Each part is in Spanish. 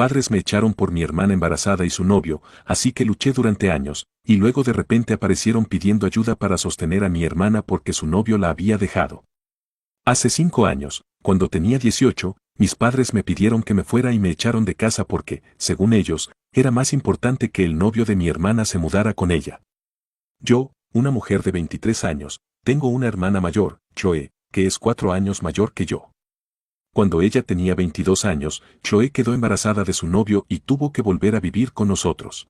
padres me echaron por mi hermana embarazada y su novio, así que luché durante años, y luego de repente aparecieron pidiendo ayuda para sostener a mi hermana porque su novio la había dejado. Hace 5 años, cuando tenía 18, mis padres me pidieron que me fuera y me echaron de casa porque, según ellos, era más importante que el novio de mi hermana se mudara con ella. Yo, una mujer de 23 años, tengo una hermana mayor, Chloe, que es 4 años mayor que yo. Cuando ella tenía 22 años, Chloe quedó embarazada de su novio y tuvo que volver a vivir con nosotros.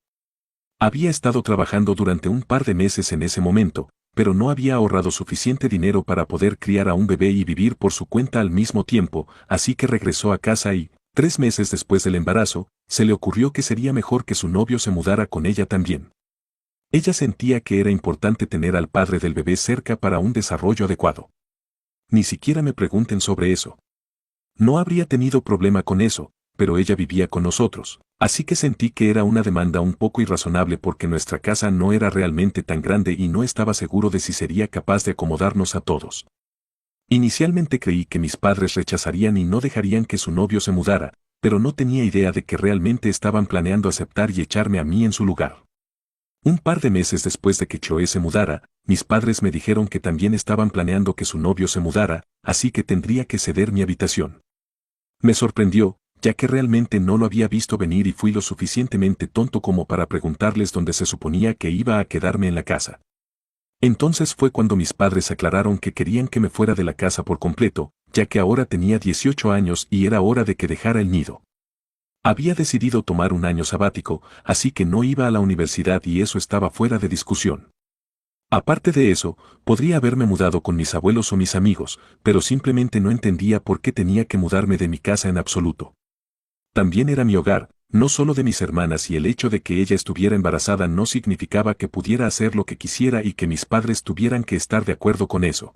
Había estado trabajando durante un par de meses en ese momento, pero no había ahorrado suficiente dinero para poder criar a un bebé y vivir por su cuenta al mismo tiempo, así que regresó a casa y, 3 meses después del embarazo, se le ocurrió que sería mejor que su novio se mudara con ella también. Ella sentía que era importante tener al padre del bebé cerca para un desarrollo adecuado. Ni siquiera me pregunten sobre eso. No habría tenido problema con eso, pero ella vivía con nosotros, así que sentí que era una demanda un poco irrazonable porque nuestra casa no era realmente tan grande y no estaba seguro de si sería capaz de acomodarnos a todos. Inicialmente creí que mis padres rechazarían y no dejarían que su novio se mudara, pero no tenía idea de que realmente estaban planeando aceptar y echarme a mí en su lugar. Un par de meses después de que Chloe se mudara, mis padres me dijeron que también estaban planeando que su novio se mudara, así que tendría que ceder mi habitación. Me sorprendió, ya que realmente no lo había visto venir y fui lo suficientemente tonto como para preguntarles dónde se suponía que iba a quedarme en la casa. Entonces fue cuando mis padres aclararon que querían que me fuera de la casa por completo, ya que ahora tenía 18 años y era hora de que dejara el nido. Había decidido tomar un año sabático, así que no iba a la universidad y eso estaba fuera de discusión. Aparte de eso, podría haberme mudado con mis abuelos o mis amigos, pero simplemente no entendía por qué tenía que mudarme de mi casa en absoluto. También era mi hogar, no solo de mis hermanas, y el hecho de que ella estuviera embarazada no significaba que pudiera hacer lo que quisiera y que mis padres tuvieran que estar de acuerdo con eso.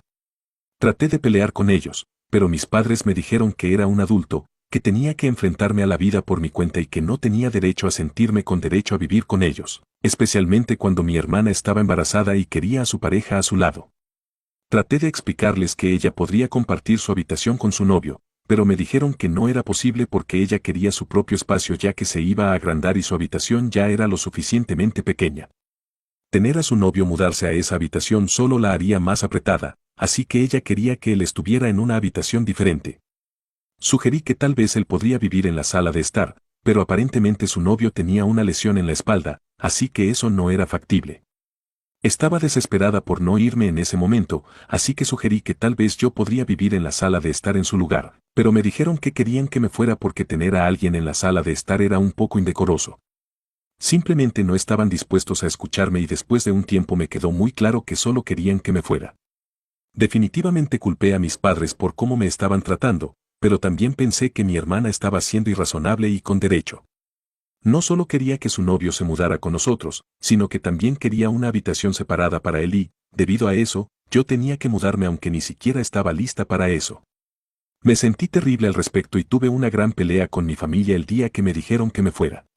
Traté de pelear con ellos, pero mis padres me dijeron que era un adulto, que tenía que enfrentarme a la vida por mi cuenta y que no tenía derecho a sentirme con derecho a vivir con ellos, especialmente cuando mi hermana estaba embarazada y quería a su pareja a su lado. Traté de explicarles que ella podría compartir su habitación con su novio, pero me dijeron que no era posible porque ella quería su propio espacio ya que se iba a agrandar y su habitación ya era lo suficientemente pequeña. Tener a su novio mudarse a esa habitación solo la haría más apretada, así que ella quería que él estuviera en una habitación diferente. Sugerí que tal vez él podría vivir en la sala de estar, pero aparentemente su novio tenía una lesión en la espalda, así que eso no era factible. Estaba desesperada por no irme en ese momento, así que sugerí que tal vez yo podría vivir en la sala de estar en su lugar, pero me dijeron que querían que me fuera porque tener a alguien en la sala de estar era un poco indecoroso. Simplemente no estaban dispuestos a escucharme y después de un tiempo me quedó muy claro que solo querían que me fuera. Definitivamente culpé a mis padres por cómo me estaban tratando, pero también pensé que mi hermana estaba siendo irrazonable y con derecho. No solo quería que su novio se mudara con nosotros, sino que también quería una habitación separada para él y, debido a eso, yo tenía que mudarme aunque ni siquiera estaba lista para eso. Me sentí terrible al respecto y tuve una gran pelea con mi familia el día que me dijeron que me fuera.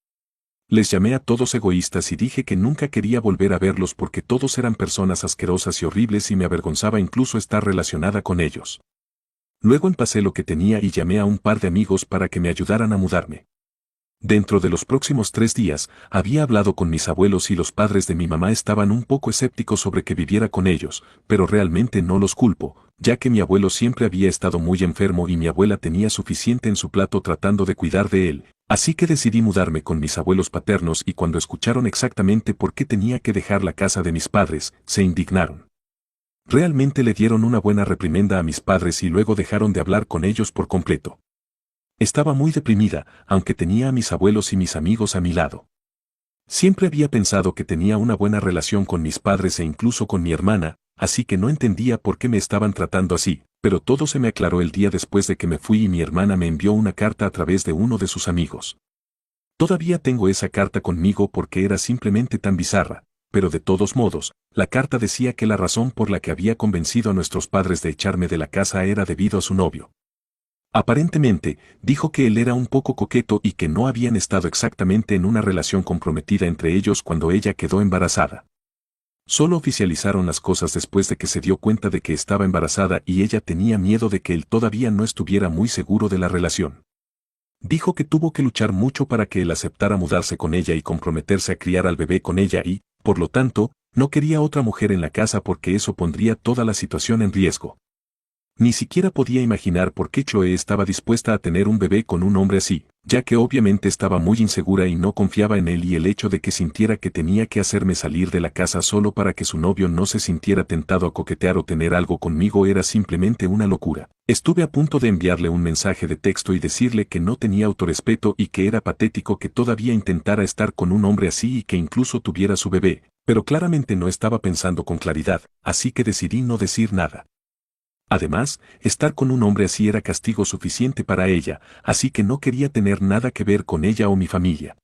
Les llamé a todos egoístas y dije que nunca quería volver a verlos porque todos eran personas asquerosas y horribles y me avergonzaba incluso estar relacionada con ellos. Luego empacé lo que tenía y llamé a un par de amigos para que me ayudaran a mudarme. Dentro de los próximos 3 días, había hablado con mis abuelos y los padres de mi mamá estaban un poco escépticos sobre que viviera con ellos, pero realmente no los culpo, ya que mi abuelo siempre había estado muy enfermo y mi abuela tenía suficiente en su plato tratando de cuidar de él, así que decidí mudarme con mis abuelos paternos y cuando escucharon exactamente por qué tenía que dejar la casa de mis padres, se indignaron. Realmente le dieron una buena reprimenda a mis padres y luego dejaron de hablar con ellos por completo. Estaba muy deprimida, aunque tenía a mis abuelos y mis amigos a mi lado. Siempre había pensado que tenía una buena relación con mis padres e incluso con mi hermana, así que no entendía por qué me estaban tratando así, pero todo se me aclaró el día después de que me fui y mi hermana me envió una carta a través de uno de sus amigos. Todavía tengo esa carta conmigo porque era simplemente tan bizarra, pero de todos modos, la carta decía que la razón por la que había convencido a nuestros padres de echarme de la casa era debido a su novio. Aparentemente, dijo que él era un poco coqueto y que no habían estado exactamente en una relación comprometida entre ellos cuando ella quedó embarazada. Solo oficializaron las cosas después de que se dio cuenta de que estaba embarazada y ella tenía miedo de que él todavía no estuviera muy seguro de la relación. Dijo que tuvo que luchar mucho para que él aceptara mudarse con ella y comprometerse a criar al bebé con ella y, por lo tanto, no quería otra mujer en la casa porque eso pondría toda la situación en riesgo. Ni siquiera podía imaginar por qué Chloe estaba dispuesta a tener un bebé con un hombre así, ya que obviamente estaba muy insegura y no confiaba en él y el hecho de que sintiera que tenía que hacerme salir de la casa solo para que su novio no se sintiera tentado a coquetear o tener algo conmigo era simplemente una locura. Estuve a punto de enviarle un mensaje de texto y decirle que no tenía autorrespeto y que era patético que todavía intentara estar con un hombre así y que incluso tuviera su bebé, pero claramente no estaba pensando con claridad, así que decidí no decir nada. Además, estar con un hombre así era castigo suficiente para ella, así que no quería tener nada que ver con ella o mi familia.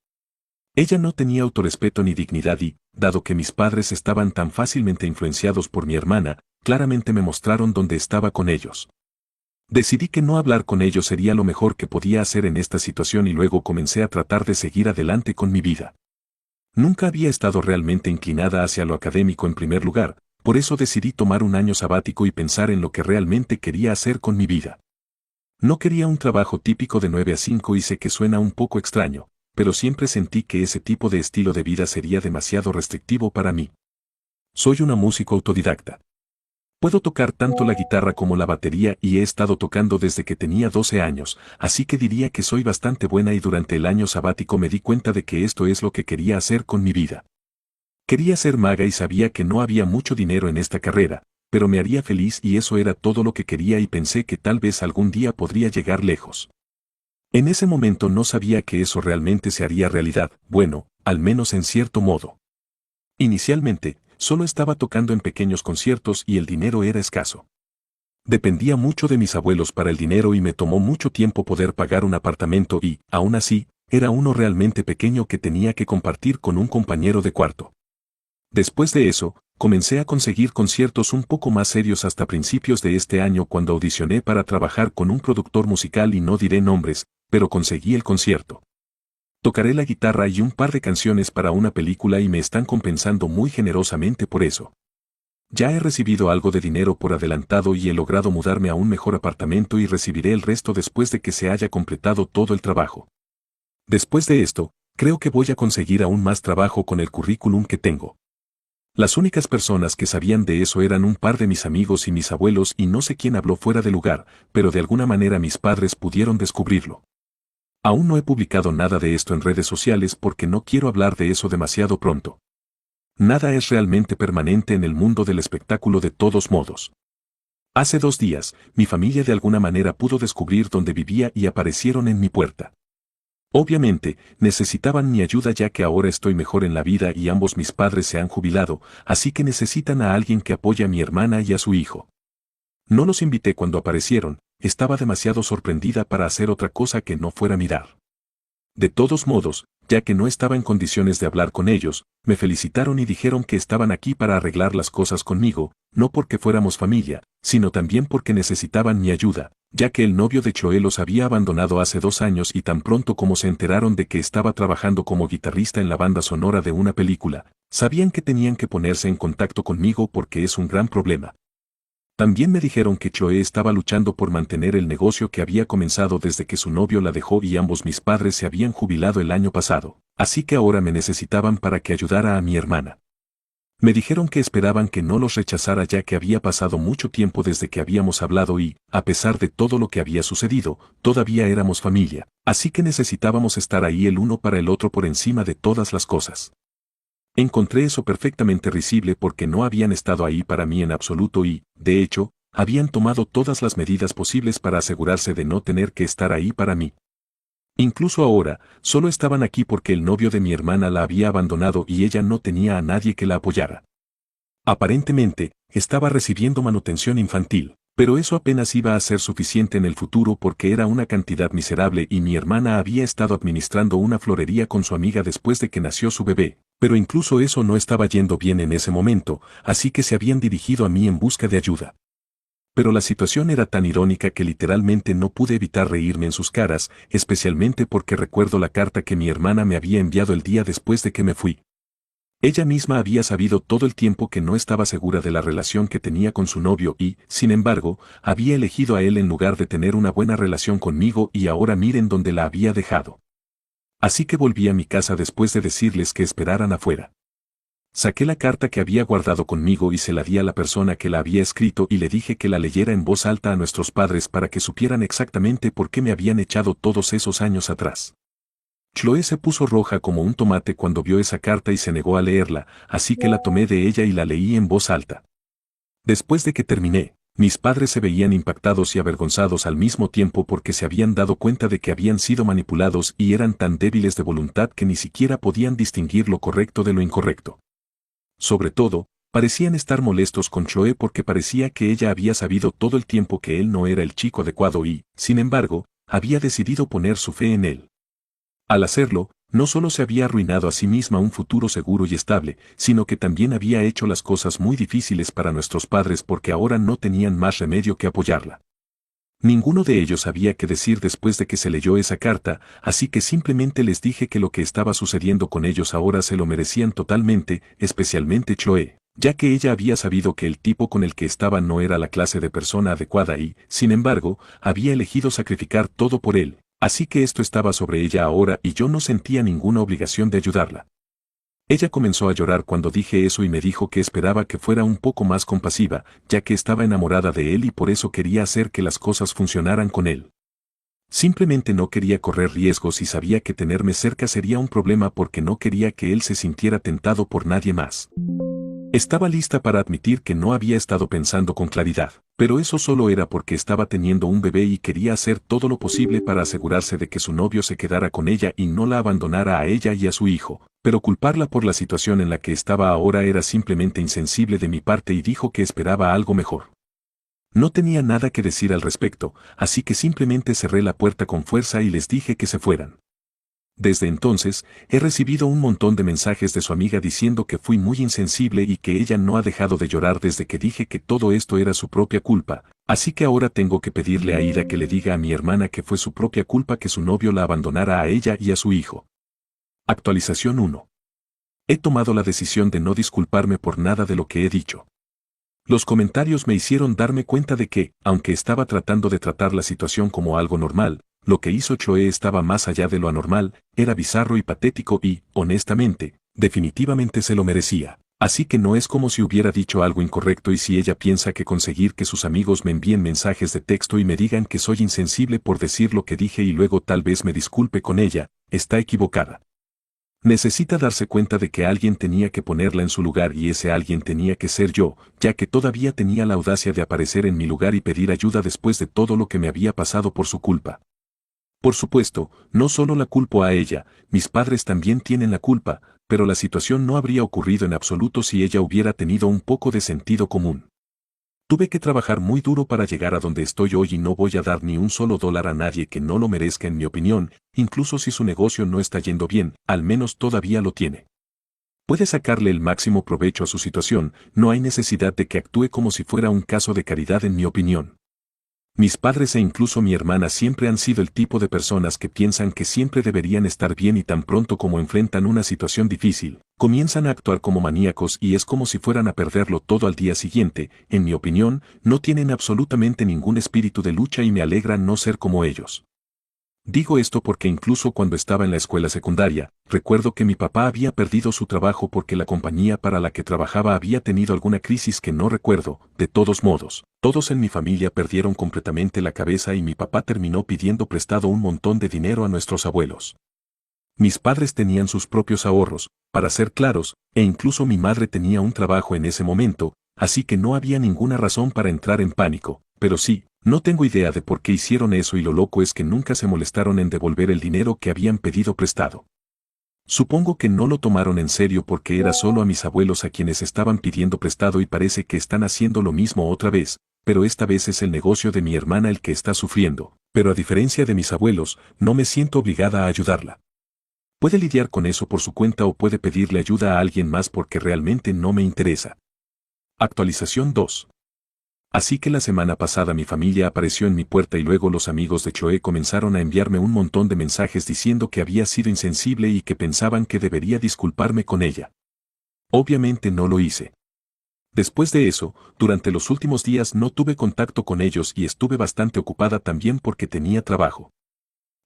Ella no tenía autorrespeto ni dignidad y, dado que mis padres estaban tan fácilmente influenciados por mi hermana, claramente me mostraron dónde estaba con ellos. Decidí que no hablar con ellos sería lo mejor que podía hacer en esta situación y luego comencé a tratar de seguir adelante con mi vida. Nunca había estado realmente inclinada hacia lo académico en primer lugar, por eso decidí tomar un año sabático y pensar en lo que realmente quería hacer con mi vida. No quería un trabajo típico de 9 a 5 y sé que suena un poco extraño, pero siempre sentí que ese tipo de estilo de vida sería demasiado restrictivo para mí. Soy una músico autodidacta. Puedo tocar tanto la guitarra como la batería y he estado tocando desde que tenía 12 años, así que diría que soy bastante buena y durante el año sabático me di cuenta de que esto es lo que quería hacer con mi vida. Quería ser maga y sabía que no había mucho dinero en esta carrera, pero me haría feliz y eso era todo lo que quería y pensé que tal vez algún día podría llegar lejos. En ese momento no sabía que eso realmente se haría realidad, bueno, al menos en cierto modo. Inicialmente, solo estaba tocando en pequeños conciertos y el dinero era escaso. Dependía mucho de mis abuelos para el dinero y me tomó mucho tiempo poder pagar un apartamento y, aún así, era uno realmente pequeño que tenía que compartir con un compañero de cuarto. Después de eso, comencé a conseguir conciertos un poco más serios hasta principios de este año cuando audicioné para trabajar con un productor musical y no diré nombres, pero conseguí el concierto. Tocaré la guitarra y un par de canciones para una película y me están compensando muy generosamente por eso. Ya he recibido algo de dinero por adelantado y he logrado mudarme a un mejor apartamento y recibiré el resto después de que se haya completado todo el trabajo. Después de esto, creo que voy a conseguir aún más trabajo con el currículum que tengo. Las únicas personas que sabían de eso eran un par de mis amigos y mis abuelos y no sé quién habló fuera de lugar, pero de alguna manera mis padres pudieron descubrirlo. Aún no he publicado nada de esto en redes sociales porque no quiero hablar de eso demasiado pronto. Nada es realmente permanente en el mundo del espectáculo de todos modos. Hace 2 días, mi familia de alguna manera pudo descubrir dónde vivía y aparecieron en mi puerta. Obviamente, necesitaban mi ayuda ya que ahora estoy mejor en la vida y ambos mis padres se han jubilado, así que necesitan a alguien que apoye a mi hermana y a su hijo. No los invité cuando aparecieron, estaba demasiado sorprendida para hacer otra cosa que no fuera mirar. De todos modos, ya que no estaba en condiciones de hablar con ellos, me felicitaron y dijeron que estaban aquí para arreglar las cosas conmigo, no porque fuéramos familia, sino también porque necesitaban mi ayuda, ya que el novio de Chloe los había abandonado hace 2 años y tan pronto como se enteraron de que estaba trabajando como guitarrista en la banda sonora de una película, sabían que tenían que ponerse en contacto conmigo porque es un gran problema. También me dijeron que Chloe estaba luchando por mantener el negocio que había comenzado desde que su novio la dejó y ambos mis padres se habían jubilado el año pasado, así que ahora me necesitaban para que ayudara a mi hermana. Me dijeron que esperaban que no los rechazara ya que había pasado mucho tiempo desde que habíamos hablado y, a pesar de todo lo que había sucedido, todavía éramos familia, así que necesitábamos estar ahí el uno para el otro por encima de todas las cosas. Encontré eso perfectamente risible porque no habían estado ahí para mí en absoluto y, de hecho, habían tomado todas las medidas posibles para asegurarse de no tener que estar ahí para mí. Incluso ahora, solo estaban aquí porque el novio de mi hermana la había abandonado y ella no tenía a nadie que la apoyara. Aparentemente, estaba recibiendo manutención infantil, pero eso apenas iba a ser suficiente en el futuro porque era una cantidad miserable y mi hermana había estado administrando una florería con su amiga después de que nació su bebé, pero incluso eso no estaba yendo bien en ese momento, así que se habían dirigido a mí en busca de ayuda. Pero la situación era tan irónica que literalmente no pude evitar reírme en sus caras, especialmente porque recuerdo la carta que mi hermana me había enviado el día después de que me fui. Ella misma había sabido todo el tiempo que no estaba segura de la relación que tenía con su novio y, sin embargo, había elegido a él en lugar de tener una buena relación conmigo y ahora miren dónde la había dejado. Así que volví a mi casa después de decirles que esperaran afuera. Saqué la carta que había guardado conmigo y se la di a la persona que la había escrito y le dije que la leyera en voz alta a nuestros padres para que supieran exactamente por qué me habían echado todos esos años atrás. Chloe se puso roja como un tomate cuando vio esa carta y se negó a leerla, así que la tomé de ella y la leí en voz alta. Después de que terminé, mis padres se veían impactados y avergonzados al mismo tiempo porque se habían dado cuenta de que habían sido manipulados y eran tan débiles de voluntad que ni siquiera podían distinguir lo correcto de lo incorrecto. Sobre todo, parecían estar molestos con Chloe porque parecía que ella había sabido todo el tiempo que él no era el chico adecuado y, sin embargo, había decidido poner su fe en él. Al hacerlo, no solo se había arruinado a sí misma un futuro seguro y estable, sino que también había hecho las cosas muy difíciles para nuestros padres porque ahora no tenían más remedio que apoyarla. Ninguno de ellos sabía qué decir después de que se leyó esa carta, así que simplemente les dije que lo que estaba sucediendo con ellos ahora se lo merecían totalmente, especialmente Chloe, ya que ella había sabido que el tipo con el que estaba no era la clase de persona adecuada y, sin embargo, había elegido sacrificar todo por él, así que esto estaba sobre ella ahora y yo no sentía ninguna obligación de ayudarla. Ella comenzó a llorar cuando dije eso y me dijo que esperaba que fuera un poco más compasiva, ya que estaba enamorada de él y por eso quería hacer que las cosas funcionaran con él. Simplemente no quería correr riesgos y sabía que tenerme cerca sería un problema porque no quería que él se sintiera tentado por nadie más. Estaba lista para admitir que no había estado pensando con claridad, pero eso solo era porque estaba teniendo un bebé y quería hacer todo lo posible para asegurarse de que su novio se quedara con ella y no la abandonara a ella y a su hijo, pero culparla por la situación en la que estaba ahora era simplemente insensible de mi parte y dijo que esperaba algo mejor. No tenía nada que decir al respecto, así que simplemente cerré la puerta con fuerza y les dije que se fueran. Desde entonces, he recibido un montón de mensajes de su amiga diciendo que fui muy insensible y que ella no ha dejado de llorar desde que dije que todo esto era su propia culpa, así que ahora tengo que pedirle a Ida que le diga a mi hermana que fue su propia culpa que su novio la abandonara a ella y a su hijo. Actualización 1. He tomado la decisión de no disculparme por nada de lo que he dicho. Los comentarios me hicieron darme cuenta de que, aunque estaba tratando de tratar la situación como algo normal, lo que hizo Chloe estaba más allá de lo anormal, era bizarro y patético y, honestamente, definitivamente se lo merecía. Así que no es como si hubiera dicho algo incorrecto y si ella piensa que conseguir que sus amigos me envíen mensajes de texto y me digan que soy insensible por decir lo que dije y luego tal vez me disculpe con ella, está equivocada. Necesita darse cuenta de que alguien tenía que ponerla en su lugar y ese alguien tenía que ser yo, ya que todavía tenía la audacia de aparecer en mi lugar y pedir ayuda después de todo lo que me había pasado por su culpa. Por supuesto, no solo la culpo a ella, mis padres también tienen la culpa, pero la situación no habría ocurrido en absoluto si ella hubiera tenido un poco de sentido común. Tuve que trabajar muy duro para llegar a donde estoy hoy y no voy a dar ni un solo dólar a nadie que no lo merezca en mi opinión, incluso si su negocio no está yendo bien, al menos todavía lo tiene. Puede sacarle el máximo provecho a su situación, no hay necesidad de que actúe como si fuera un caso de caridad en mi opinión. Mis padres e incluso mi hermana siempre han sido el tipo de personas que piensan que siempre deberían estar bien y tan pronto como enfrentan una situación difícil, comienzan a actuar como maníacos y es como si fueran a perderlo todo al día siguiente, en mi opinión, no tienen absolutamente ningún espíritu de lucha y me alegra no ser como ellos. Digo esto porque incluso cuando estaba en la escuela secundaria, recuerdo que mi papá había perdido su trabajo porque la compañía para la que trabajaba había tenido alguna crisis que no recuerdo, de todos modos, todos en mi familia perdieron completamente la cabeza y mi papá terminó pidiendo prestado un montón de dinero a nuestros abuelos. Mis padres tenían sus propios ahorros, para ser claros, e incluso mi madre tenía un trabajo en ese momento, así que no había ninguna razón para entrar en pánico, pero sí, no tengo idea de por qué hicieron eso y lo loco es que nunca se molestaron en devolver el dinero que habían pedido prestado. Supongo que no lo tomaron en serio porque era solo a mis abuelos a quienes estaban pidiendo prestado y parece que están haciendo lo mismo otra vez, pero esta vez es el negocio de mi hermana el que está sufriendo, pero a diferencia de mis abuelos, no me siento obligada a ayudarla. Puede lidiar con eso por su cuenta o puede pedirle ayuda a alguien más porque realmente no me interesa. Actualización 2. Así que la semana pasada mi familia apareció en mi puerta y luego los amigos de Chloe comenzaron a enviarme un montón de mensajes diciendo que había sido insensible y que pensaban que debería disculparme con ella. Obviamente no lo hice. Después de eso, durante los últimos días no tuve contacto con ellos y estuve bastante ocupada también porque tenía trabajo.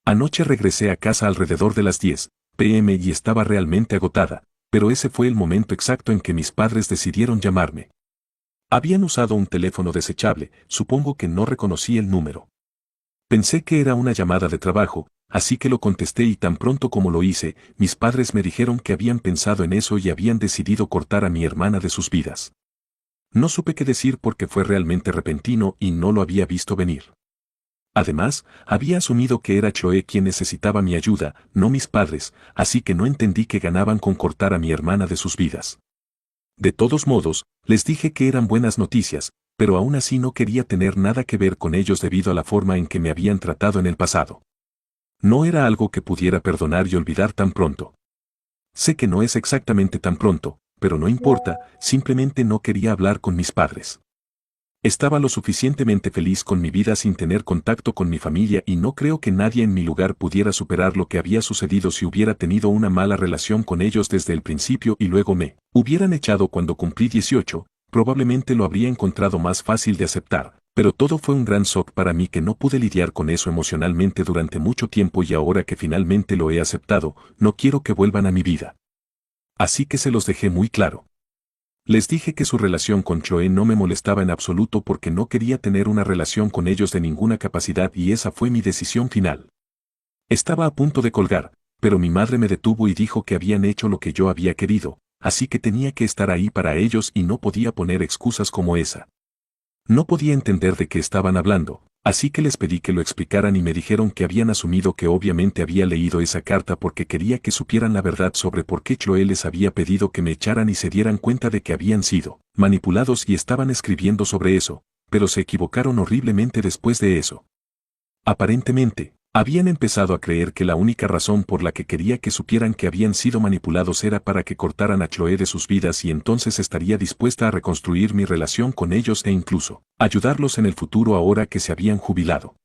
Anoche regresé a casa alrededor de las 10 p.m. y estaba realmente agotada, pero ese fue el momento exacto en que mis padres decidieron llamarme. Habían usado un teléfono desechable, supongo que no reconocí el número. Pensé que era una llamada de trabajo, así que lo contesté y tan pronto como lo hice, mis padres me dijeron que habían pensado en eso y habían decidido cortar a mi hermana de sus vidas. No supe qué decir porque fue realmente repentino y no lo había visto venir. Además, había asumido que era Choe quien necesitaba mi ayuda, no mis padres, así que no entendí que ganaban con cortar a mi hermana de sus vidas. De todos modos, les dije que eran buenas noticias, pero aún así no quería tener nada que ver con ellos debido a la forma en que me habían tratado en el pasado. No era algo que pudiera perdonar y olvidar tan pronto. Sé que no es exactamente tan pronto, pero no importa, simplemente no quería hablar con mis padres. Estaba lo suficientemente feliz con mi vida sin tener contacto con mi familia y no creo que nadie en mi lugar pudiera superar lo que había sucedido si hubiera tenido una mala relación con ellos desde el principio y luego me hubieran echado cuando cumplí 18, probablemente lo habría encontrado más fácil de aceptar, pero todo fue un gran shock para mí que no pude lidiar con eso emocionalmente durante mucho tiempo y ahora que finalmente lo he aceptado, no quiero que vuelvan a mi vida. Así que se los dejé muy claro. Les dije que su relación con Choe no me molestaba en absoluto porque no quería tener una relación con ellos de ninguna capacidad y esa fue mi decisión final. Estaba a punto de colgar, pero mi madre me detuvo y dijo que habían hecho lo que yo había querido, así que tenía que estar ahí para ellos y no podía poner excusas como esa. No podía entender de qué estaban hablando, así que les pedí que lo explicaran y me dijeron que habían asumido que obviamente había leído esa carta porque quería que supieran la verdad sobre por qué Chloe les había pedido que me echaran y se dieran cuenta de que habían sido manipulados y estaban escribiendo sobre eso, pero se equivocaron horriblemente después de eso. Aparentemente, habían empezado a creer que la única razón por la que quería que supieran que habían sido manipulados era para que cortaran a Chloe de sus vidas y entonces estaría dispuesta a reconstruir mi relación con ellos e incluso ayudarlos en el futuro ahora que se habían jubilado.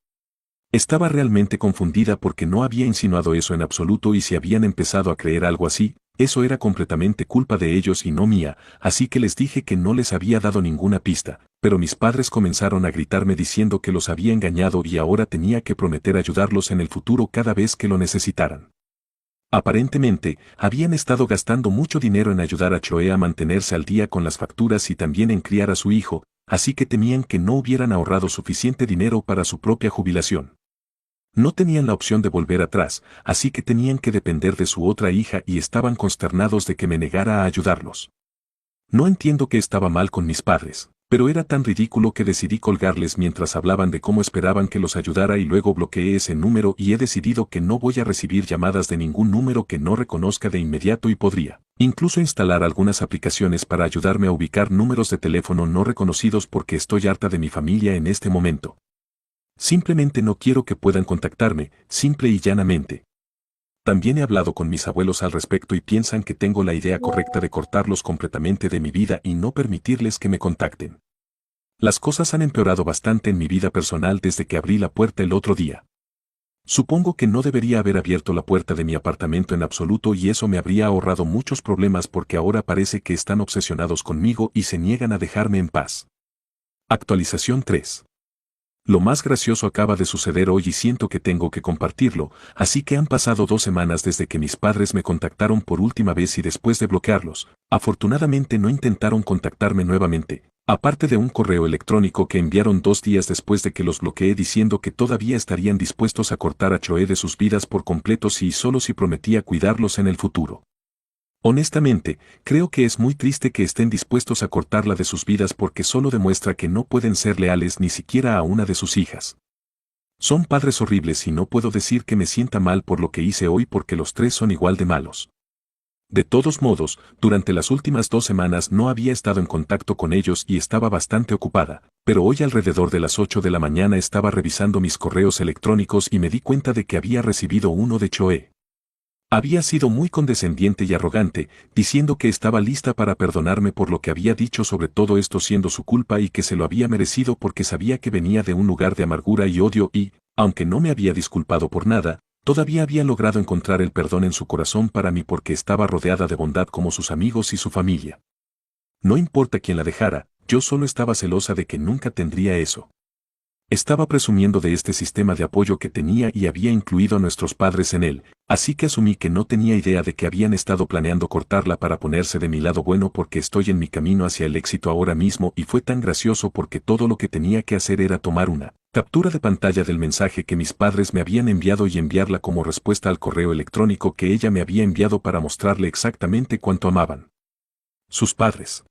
Estaba realmente confundida porque no había insinuado eso en absoluto y si habían empezado a creer algo así, eso era completamente culpa de ellos y no mía, así que les dije que no les había dado ninguna pista, pero mis padres comenzaron a gritarme diciendo que los había engañado y ahora tenía que prometer ayudarlos en el futuro cada vez que lo necesitaran. Aparentemente, habían estado gastando mucho dinero en ayudar a Choe a mantenerse al día con las facturas y también en criar a su hijo, así que temían que no hubieran ahorrado suficiente dinero para su propia jubilación. No tenían la opción de volver atrás, así que tenían que depender de su otra hija y estaban consternados de que me negara a ayudarlos. No entiendo qué estaba mal con mis padres, pero era tan ridículo que decidí colgarles mientras hablaban de cómo esperaban que los ayudara y luego bloqueé ese número y he decidido que no voy a recibir llamadas de ningún número que no reconozca de inmediato y podría incluso instalar algunas aplicaciones para ayudarme a ubicar números de teléfono no reconocidos porque estoy harta de mi familia en este momento. Simplemente no quiero que puedan contactarme, simple y llanamente. También he hablado con mis abuelos al respecto y piensan que tengo la idea correcta de cortarlos completamente de mi vida y no permitirles que me contacten. Las cosas han empeorado bastante en mi vida personal desde que abrí la puerta el otro día. Supongo que no debería haber abierto la puerta de mi apartamento en absoluto y eso me habría ahorrado muchos problemas porque ahora parece que están obsesionados conmigo y se niegan a dejarme en paz. Actualización 3. Lo más gracioso acaba de suceder hoy y siento que tengo que compartirlo, así que han pasado 2 semanas desde que mis padres me contactaron por última vez y después de bloquearlos, afortunadamente no intentaron contactarme nuevamente, aparte de un correo electrónico que enviaron 2 días después de que los bloqueé diciendo que todavía estarían dispuestos a cortar a Choe de sus vidas por completo si y solo si prometía cuidarlos en el futuro. Honestamente, creo que es muy triste que estén dispuestos a cortarla de sus vidas porque solo demuestra que no pueden ser leales ni siquiera a una de sus hijas. Son padres horribles y no puedo decir que me sienta mal por lo que hice hoy porque los 3 son igual de malos. De todos modos, durante las últimas 2 semanas no había estado en contacto con ellos y estaba bastante ocupada, pero hoy alrededor de las 8 de la mañana estaba revisando mis correos electrónicos y me di cuenta de que había recibido uno de Choe. Había sido muy condescendiente y arrogante, diciendo que estaba lista para perdonarme por lo que había dicho sobre todo esto siendo su culpa y que se lo había merecido porque sabía que venía de un lugar de amargura y odio y, aunque no me había disculpado por nada, Todavía había logrado encontrar el perdón en su corazón para mí porque estaba rodeada de bondad como sus amigos y su familia. No importa quién la dejara, yo solo estaba celosa de que nunca tendría eso. Estaba presumiendo de este sistema de apoyo que tenía y había incluido a nuestros padres en él, así que asumí que no tenía idea de que habían estado planeando cortarla para ponerse de mi lado bueno porque estoy en mi camino hacia el éxito ahora mismo y fue tan gracioso porque todo lo que tenía que hacer era tomar una captura de pantalla del mensaje que mis padres me habían enviado y enviarla como respuesta al correo electrónico que ella me había enviado para mostrarle exactamente cuánto amaban sus padres.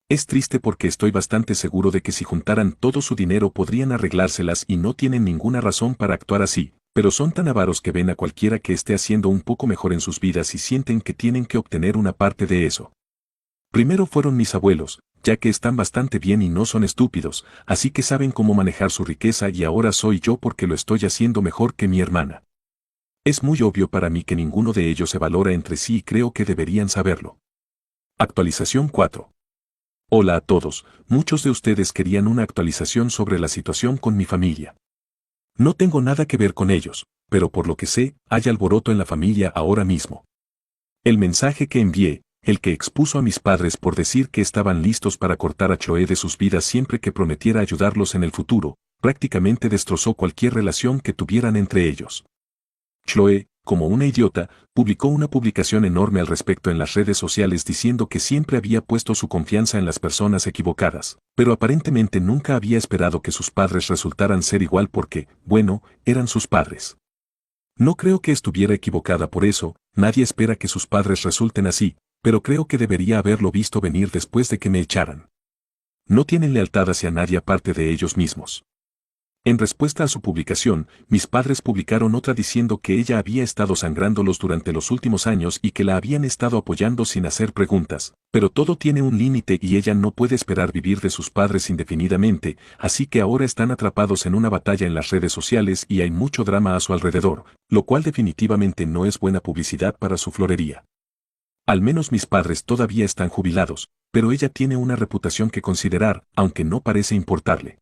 Es triste porque estoy bastante seguro de que si juntaran todo su dinero podrían arreglárselas y no tienen ninguna razón para actuar así, pero son tan avaros que ven a cualquiera que esté haciendo un poco mejor en sus vidas y sienten que tienen que obtener una parte de eso. Primero fueron mis abuelos, ya que están bastante bien y no son estúpidos, así que saben cómo manejar su riqueza y ahora soy yo porque lo estoy haciendo mejor que mi hermana. Es muy obvio para mí que ninguno de ellos se valora entre sí y creo que deberían saberlo. Actualización 4. Hola a todos, muchos de ustedes querían una actualización sobre la situación con mi familia. No tengo nada que ver con ellos, pero por lo que sé, hay alboroto en la familia ahora mismo. El mensaje que envié, el que expuso a mis padres por decir que estaban listos para cortar a Chloe de sus vidas siempre que prometiera ayudarlos en el futuro, prácticamente destrozó cualquier relación que tuvieran entre ellos. Chloe, como una idiota, publicó una publicación enorme al respecto en las redes sociales diciendo que siempre había puesto su confianza en las personas equivocadas, pero aparentemente nunca había esperado que sus padres resultaran ser igual porque, bueno, eran sus padres. No creo que estuviera equivocada por eso, nadie espera que sus padres resulten así, pero creo que debería haberlo visto venir después de que me echaran. No tienen lealtad hacia nadie aparte de ellos mismos. En respuesta a su publicación, mis padres publicaron otra diciendo que ella había estado sangrándolos durante los últimos años y que la habían estado apoyando sin hacer preguntas, pero todo tiene un límite y ella no puede esperar vivir de sus padres indefinidamente, así que ahora están atrapados en una batalla en las redes sociales y hay mucho drama a su alrededor, lo cual definitivamente no es buena publicidad para su florería. Al menos mis padres todavía están jubilados, pero ella tiene una reputación que considerar, aunque no parece importarle.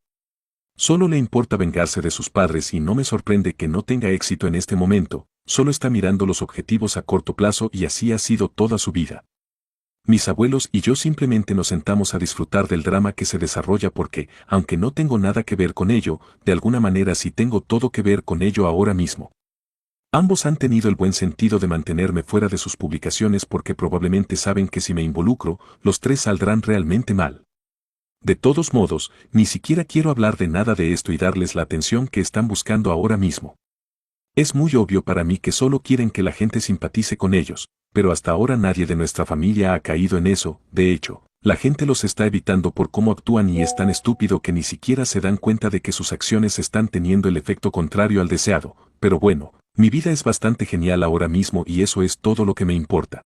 Solo le importa vengarse de sus padres y no me sorprende que no tenga éxito en este momento, solo está mirando los objetivos a corto plazo y así ha sido toda su vida. Mis abuelos y yo simplemente nos sentamos a disfrutar del drama que se desarrolla porque, aunque no tengo nada que ver con ello, de alguna manera sí tengo todo que ver con ello ahora mismo. Ambos han tenido el buen sentido de mantenerme fuera de sus publicaciones porque probablemente saben que si me involucro, los tres saldrán realmente mal. De todos modos, ni siquiera quiero hablar de nada de esto y darles la atención que están buscando ahora mismo. Es muy obvio para mí que solo quieren que la gente simpatice con ellos, pero hasta ahora nadie de nuestra familia ha caído en eso, de hecho, la gente los está evitando por cómo actúan y es tan estúpido que ni siquiera se dan cuenta de que sus acciones están teniendo el efecto contrario al deseado, pero bueno, mi vida es bastante genial ahora mismo y eso es todo lo que me importa.